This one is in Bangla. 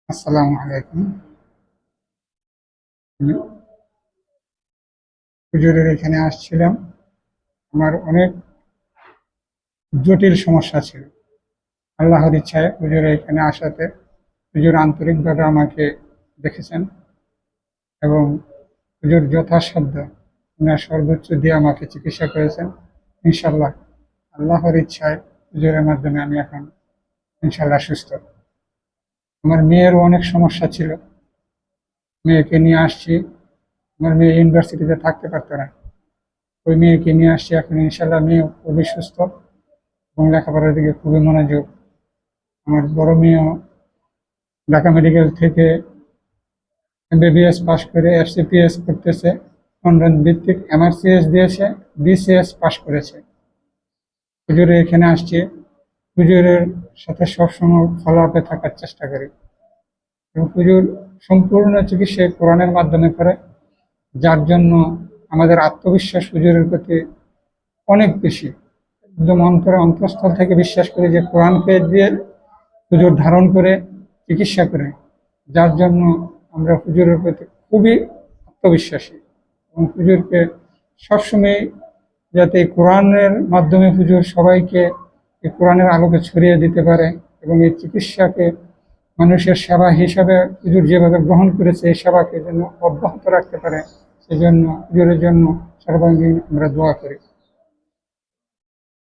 আসসালামু আলাইকুম। আমি হুজুরের এখানে আসছিলাম। আমার অনেক জটিল সমস্যা ছিল। আল্লাহর ইচ্ছায় হুজুরের এখানে আসাতে হুজুর আন্তরিকভাবে আমাকে দেখেছেন এবং হুজুর যথাসাধ্য ওনার সর্বোচ্চ দিয়ে আমাকে চিকিৎসা করেছেন। ইনশাল্লাহ আল্লাহর ইচ্ছায় হুজুরের মাধ্যমে আমি এখন ইনশাল্লাহ সুস্থ। আমার মেয়েরও অনেক সমস্যা ছিল। মেয়েকে নিয়ে আসছি। আমার মেয়ে ইউনিভার্সিটিতে থাকতে পারতো না। ওই মেয়েকে নিয়ে আসছি এখন ইনশাল্লাহ মেয়ে খুবই সুস্থ এবং লেখাপড়ার দিকে খুবই মনোযোগ। আমার বড় মেয়েও ঢাকা মেডিকেল থেকে এমবিবিএস পাশ করে এফসিপিএস করতেছে, লন্ডন ভিত্তিক এমআরসিএস দিয়েছে, বিসিএস পাশ করেছে। হুজুরের এখানে আসছে, হুজুরের সাথে সবসময় ফলো আপে থাকার চেষ্টা করি এবং হুজুর সম্পূর্ণ চিকিৎসা কোরআনের মাধ্যমে করে, যার জন্য আমাদের আত্মবিশ্বাস হুজুরের প্রতি অনেক বেশি। একদম অন্তঃস্থল থেকে বিশ্বাস করি যে কোরআনকে দিয়ে হুজুর ধারণ করে চিকিৎসা করে, যার জন্য আমরা হুজুরের প্রতি খুবই আত্মবিশ্বাসী এবং হুজুরকে সবসময় যাতে এই কোরআনের মাধ্যমে হুজুর সবাইকে এই কোরআনের আলোকে ছড়িয়ে দিতে পারে এবং এই চিকিৎসাকে মানুষের সেবা হিসাবে হুজুর যেভাবে গ্রহণ করেছে এই সেবাকে যেন অব্যাহত রাখতে পারে, সেজন্য হুজুরের জন্য সর্বাঙ্গীন আমরা দোয়া করি।